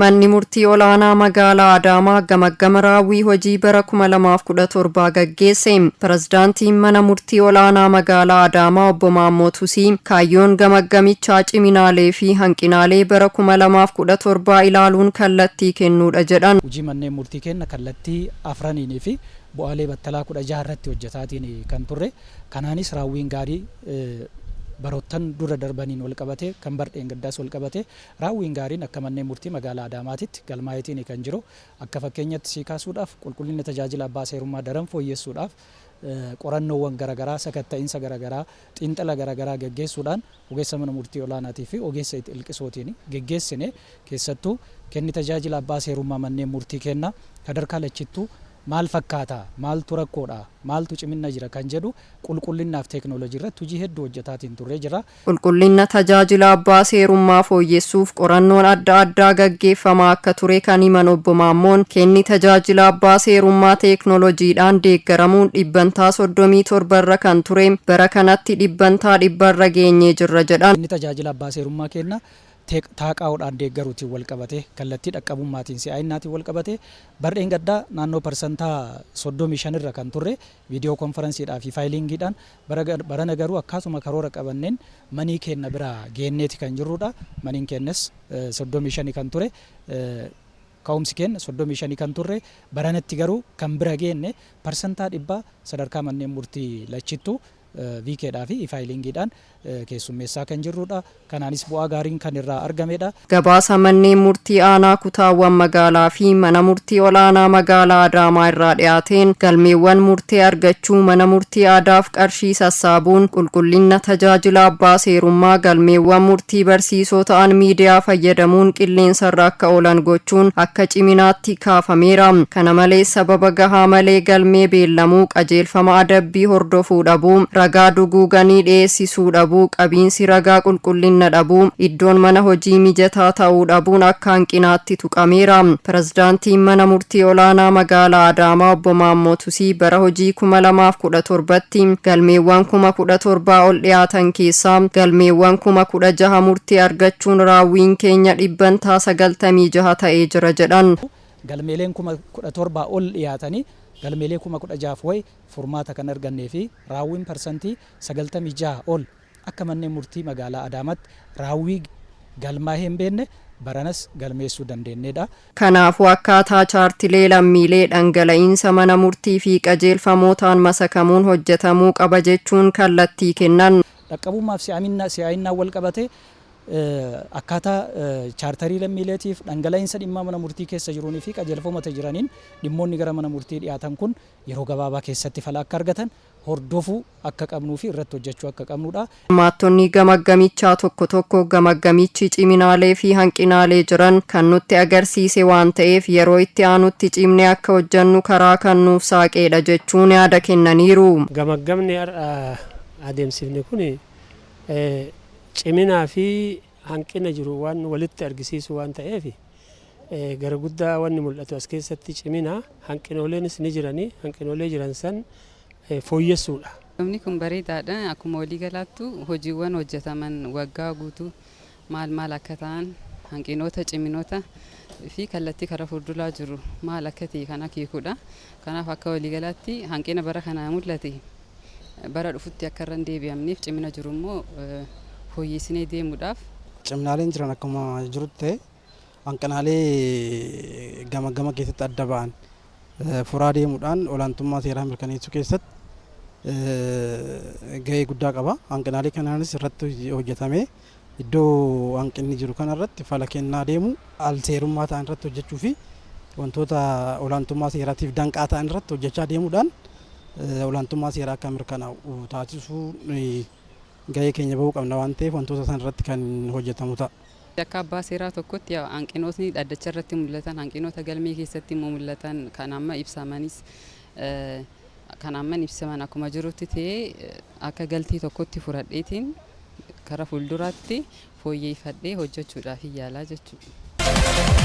Manni murtii olaanaa magaalaa Adaamaa gamaggama raawwii hojii bara 2017 gaggeesse. Pirezidaantiin mana murtii olaanaa magaalaa Adaamaa obbo Maammoot Husii kaayyoon gamaggamichaa ciminaalee fi hanqinaalee bara 2017 ilaaluun kallattii kennuudha jedhan. Hojii manneen murtii kenna kallattii afraniinii fi bu'aalee battalaa 16 irratti hojjetaatiin kan turre. Kanaanis raawwiin gaarii baroottan dura darbaniin wal qabate kan bardeen gaddaas wal qabate raawwiin gaariin akka manneen murtii magaalaa Adaamaatitti galmaayetiin kan jiru akka fakkeenyatti sii kaasuudhaaf qulqullina tajaajila abbaa seerummaa daran fooyyessuudhaaf qorannoowwan garaagaraa sakatta'iinsa garaagaraa xiinxala garaagaraa gaggeessuudhaan ogeessa mana murtii olaanaatii fi ogeessa ilqisootiin gaggeessine keessattuu kenni tajaajila abbaa seerummaa manneen murtii kenna sadarkaa lachittuu maal fakkaata maaltu rakkoodha maaltu cimina jira kan jedhu qulqullinaaf teeknooloojii irratti hojii hedduu hojjetaatiin turree jira. Qulqullina tajaajila abbaa seerummaa fooyyessuuf qorannoon adda addaa gaggeeffamaa akka ture kan himan obbo Maammoon kenni tajaajila abbaa seerummaa teeknooloojiidhaan deeggaramuun dhibbantaa 37 irra kan ture bara kanatti dhibbantaa 100 irra geenyee jirra jedhan. Inni tajaajila abbaa seerummaa kenna taaqaa'uudhaan deeggaruutiin wal qabate kallattii dhaqqabummaatiin si'aayinnaatiin wal qabate bardeen gaddaa naannoo parsantaa 35 irra kan turre viidiyoo konferensiidhaa fi faayilingiidhaan barana garuu akkasuma karoora qabanneen manii kenna bira geenneeti kan jirrudha. Maniin kennas 35 kan ture ka'umsi kenna 35 kan turre baranatti garuu kan bira geenne parsantaa 100 sadarkaa manneen murtii lachittuu viikeedhaa fi faayilingiidhaan keessummeessaa kan jirrudha. Kanaanis bu'aa gaariin kan irraa argamedha. Gabaasa manneen murtii aanaa kutaawwan magaalaa fi mana murtii olaanaa magaalaa Adaamaa irraa dhiyaateen galmeewwan murtee argachuu mana murtii aadaaf qarshii sassaabuun qulqullina tajaajila abbaa seerummaa galmeewwan murtii barsiisoo ta'an miidiyaa fayyadamuun qilleensarra akka oolan gochuun akka ciminaatti kaafameera. Kana malees sababa gahaa malee galmee beellamuu qajeelfama adabbii hordofuu dhabuu ragaa duguuganii dhiyeessisuu dhabuu qabiinsi ragaa qulqullina dhabuu iddoon mana hojii mijataa ta'uu dhabuun akka hanqinaatti tuqameera. Pirezidaantiin mana murtii olaanaa magaalaa Adaamaa obbo Maammoot Husii bara hojii 2017tti galmeewwan 17,000 ol dhiyaatan keessaa galmeewwan 16,000 murtii argachuun raawwiin keenya dhibbantaa 96 ta'ee jira jedhan. Galmeeleen 17,000 ol dhiyaatanii galmeelee 16,000 wayi furmaata kan argannee fi raawwiin parsantii 96 ol akka manneen murtii magaalaa Adaamaatti raawwii galmaa hin beekne baranas galmeessuu dandeenyedha. Kanaafuu akkaataa chaartilee lammiilee dhangala'iinsa mana murtii fi qajeelfamootaan masakamuun hojjetamuu qaba jechuun kallattii kennan. Dhaqqabummaaf si'aayinnaan wal qabate akkaataa chaartarii lammiileetiif dhangala'iinsa dhimma mana murtii keessa jiruunii fi qajeelfamoota jiraniin dhimmoonni gara mana murtii dhiyaatan kun yeroo gabaabaa keessatti fala akka argatan hordofuu akka qabnuu fi irratti hojjechuu akka qabnudha. Hirmaattonni gamaggamichaa tokko tokko gamaggamichi ciminaalee fi hanqinaalee jiran kan nutti agarsiise waan ta'eef yeroo itti aanutti cimnee akka hojjennu karaa kan nuuf saaqedha jechuun yaada kennaniiru. Gamaggamni adeemsifni kun ciminaa fi hanqina jiru waan walitti argisiisu waan ta'eef gara guddaa wanni mul'atu as keessatti cimina hanqinooleenis ni jiranii hanqinoolee jiran san fooyyessuudha. Namni kun bareedaadha. Akkuma walii galaattu hojiiwwan hojjetaman waggaa guutuu maal akka ta'an hanqinoota ciminoota fi kallattii karaa fuulduraa jiru maal akka ta'e kan akeekudha. Kanaaf akka walii galaatti hanqina bara kanaa mul'ate bara dhufutti akka irra hin deebi'amneef cimina jiru immoo fooyyessinee deemuudhaaf. Ciminaaleen jiran akkuma jirutti hanqinaalee gamaggama keessatti adda ba'an furaa deemuudhaan olaantummaa seeraa mirkaneessuu keessatti gahee guddaa qaba. Hanqinaalee kanaanis irratti hojjetamee iddoo hanqinni jiru kanarratti fala kennaa deemu al seerummaa ta'an irratti hojjechuu fi wantoota olaantummaa seeraatiif danqaa ta'an irratti hojjechaa deemuudhaan olaantummaa seeraa akka mirkanaa'u taasisuu gahee keenya bahuu qabna waan ta'eef wantoota san irratti kan hojjetamu ta'a. Akka abbaa seeraa tokkotti hanqinootni dhaddacha irratti mul'atan hanqinoota galmee keessatti immoo mul'atan kan amma ibsamanis kan amma ibsaman akkuma jirutti ta'ee akka galtii tokkotti furadheetiin karaa fuulduraatti fooyyeffadhee hojjechuudhaaf yaalaa jechuudha.